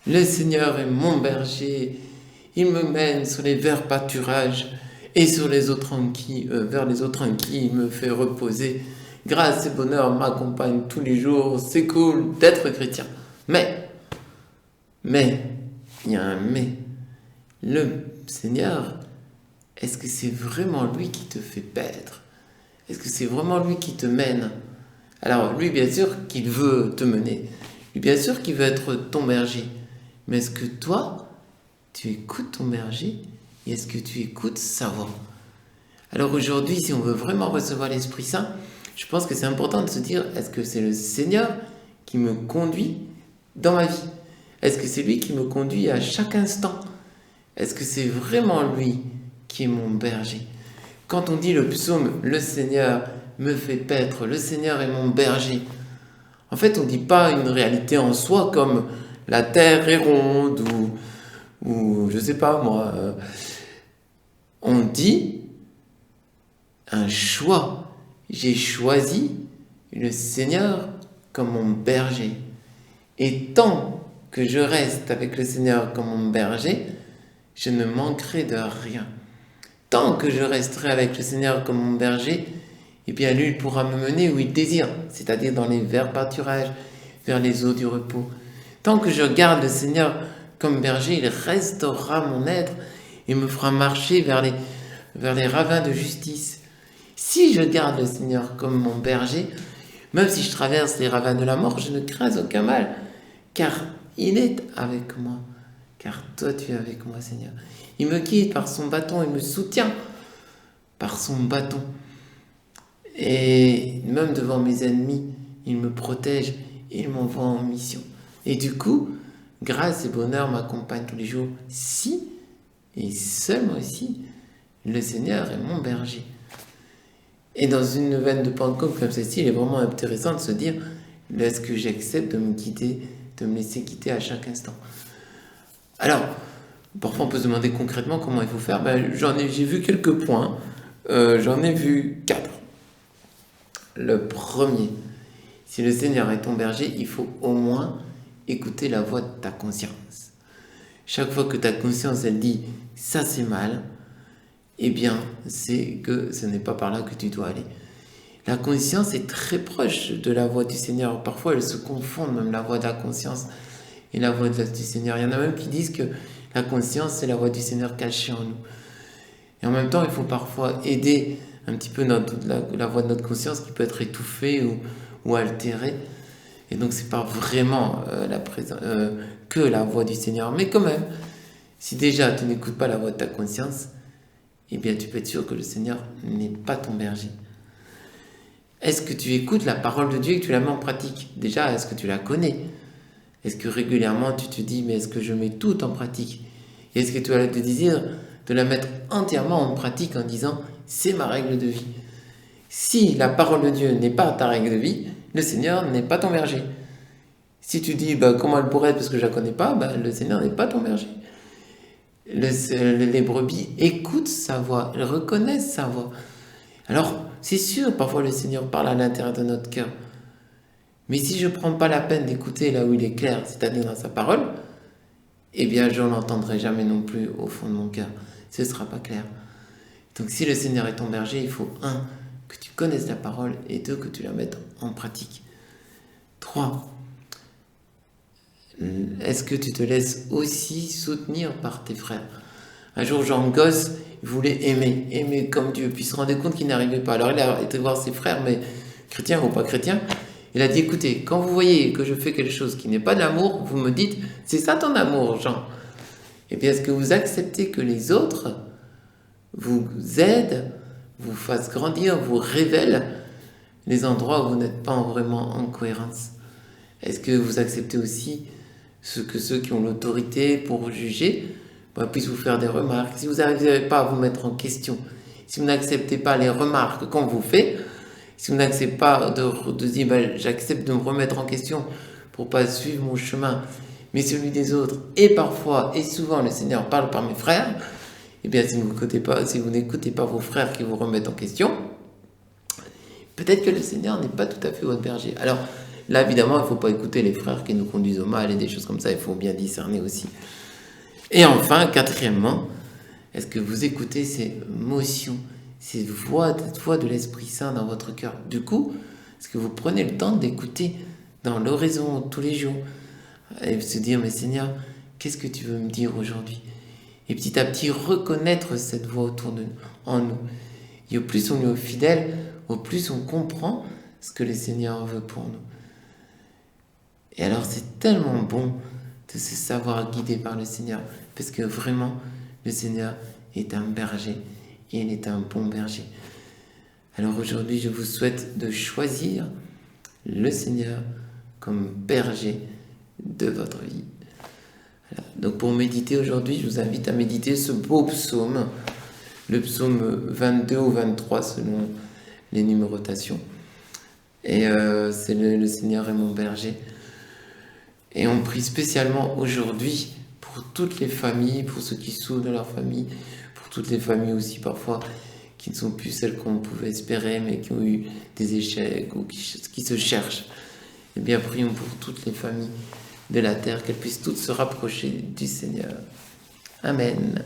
Le Seigneur est mon berger, il me mène sur les verts pâturages et sur les eaux tranquilles, vers les eaux tranquilles, il me fait reposer. Grâce et bonheur m'accompagnent tous les jours, c'est cool d'être chrétien. Mais, il y a un mais. Le Seigneur, est-ce que c'est vraiment lui qui te fait paître? Est-ce que c'est vraiment lui qui te mène? Alors, lui, bien sûr qu'il veut te mener. Lui, bien sûr qu'il veut être ton berger. Mais est-ce que toi, tu écoutes ton berger et est-ce que tu écoutes sa voix? Alors aujourd'hui, si on veut vraiment recevoir l'Esprit Saint, je pense que c'est important de se dire, est-ce que c'est le Seigneur qui me conduit dans ma vie? Est-ce que c'est lui qui me conduit à chaque instant? Est-ce que c'est vraiment lui qui est mon berger? Quand on dit le psaume, le Seigneur me fait paître, le Seigneur est mon berger, en fait, on ne dit pas une réalité en soi comme la terre est ronde ou je sais pas moi. On dit un choix. J'ai choisi le Seigneur comme mon berger. Et tant que je reste avec le Seigneur comme mon berger, je ne manquerai de rien. Tant que je resterai avec le Seigneur comme mon berger, eh bien lui il pourra me mener où il désire, c'est-à-dire dans les verts pâturages, vers les eaux du repos. Tant que je garde le Seigneur comme berger, il restaurera mon être et me fera marcher vers les ravins de justice. Si je garde le Seigneur comme mon berger, même si je traverse les ravins de la mort, je ne crains aucun mal, car il est avec moi. Car toi, tu es avec moi, Seigneur. Il me guide par son bâton, il me soutient par son bâton. Et même devant mes ennemis, il me protège, il m'envoie en mission. Et du coup, grâce et bonheur m'accompagnent tous les jours. Si, et seulement si, le Seigneur est mon berger. Et dans une veine de Pentecôte comme celle-ci, il est vraiment intéressant de se dire, est-ce que j'accepte de me guider, de me laisser guider à chaque instant? Alors, parfois on peut se demander concrètement comment il faut faire. J'ai vu quelques points, j'en ai vu 4. Le premier, si le Seigneur est ton berger, il faut au moins écouter la voix de ta conscience. Chaque fois que ta conscience, elle dit « ça c'est mal », eh bien, c'est que ce n'est pas par là que tu dois aller. La conscience est très proche de la voix du Seigneur. Parfois, elles se confondent, même la voix de la conscience et la voix du Seigneur. Il y en a même qui disent que la conscience, c'est la voix du Seigneur cachée en nous. Et en même temps, il faut parfois aider un petit peu la voix de notre conscience qui peut être étouffée ou altérée. Et donc, c'est pas vraiment que la voix du Seigneur. Mais quand même, si déjà tu n'écoutes pas la voix de ta conscience, eh bien, tu peux être sûr que le Seigneur n'est pas ton berger. Est-ce que tu écoutes la parole de Dieu et que tu la mets en pratique? Déjà, est-ce que tu la connais? Est-ce que régulièrement tu te dis, mais est-ce que je mets tout en pratique? Et est-ce que tu as le désir de la mettre entièrement en pratique en disant, c'est ma règle de vie? Si la parole de Dieu n'est pas ta règle de vie, le Seigneur n'est pas ton berger. Si tu dis, comment elle pourrait être parce que je ne la connais pas, le Seigneur n'est pas ton berger. Les brebis écoutent sa voix, elles reconnaissent sa voix. Alors, c'est sûr, parfois le Seigneur parle à l'intérieur de notre cœur. Mais si je ne prends pas la peine d'écouter là où il est clair, c'est-à-dire dans sa parole, eh bien, je n'entendrai jamais non plus au fond de mon cœur. Ce ne sera pas clair. Donc, si le Seigneur est ton berger, il faut 1, que tu connaisses la parole et 2, que tu la mettes en pratique. 3, est-ce que tu te laisses aussi soutenir par tes frères? Un jour, Jean Gosse, il voulait aimer comme Dieu, puis il se rendait compte qu'il n'arrivait pas. Alors, il a été voir ses frères, mais chrétiens ou pas chrétiens. Il a dit, écoutez, quand vous voyez que je fais quelque chose qui n'est pas de l'amour, vous me dites, c'est ça ton amour, Jean. Et bien, est-ce que vous acceptez que les autres vous aident, vous fassent grandir, vous révèlent les endroits où vous n'êtes pas vraiment en cohérence? Est-ce que vous acceptez aussi que ceux qui ont l'autorité pour juger puissent vous faire des remarques? Si vous n'arrivez pas à vous mettre en question, si vous n'acceptez pas les remarques qu'on vous fait, si vous n'acceptez pas de dire j'accepte de me remettre en question pour ne pas suivre mon chemin, mais celui des autres, et parfois et souvent le Seigneur parle par mes frères, eh bien si vous n'écoutez pas vos frères qui vous remettent en question, peut-être que le Seigneur n'est pas tout à fait votre berger. Alors, Là, évidemment, il ne faut pas écouter les frères qui nous conduisent au mal et des choses comme ça. Il faut bien discerner aussi. Et enfin, quatrièmement, est-ce que vous écoutez ces motions, cette voix de l'Esprit Saint dans votre cœur? Du coup, est-ce que vous prenez le temps d'écouter dans l'oraison tous les jours et se dire, mais Seigneur, qu'est-ce que tu veux me dire aujourd'hui? Et petit à petit, reconnaître cette voix autour de nous, en nous. Et au plus on est fidèle, au plus on comprend ce que le Seigneur veut pour nous. Et alors c'est tellement bon de se savoir guidé par le Seigneur, parce que vraiment, le Seigneur est un berger, et il est un bon berger. Alors aujourd'hui, je vous souhaite de choisir le Seigneur comme berger de votre vie. Voilà. Donc pour méditer aujourd'hui, je vous invite à méditer ce beau psaume, le psaume 22 ou 23 selon les numérotations. Et c'est le Seigneur est mon berger. Et on prie spécialement aujourd'hui pour toutes les familles, pour ceux qui souffrent de leur famille, pour toutes les familles aussi parfois qui ne sont plus celles qu'on pouvait espérer, mais qui ont eu des échecs ou qui se cherchent. Eh bien, prions pour toutes les familles de la terre, qu'elles puissent toutes se rapprocher du Seigneur. Amen.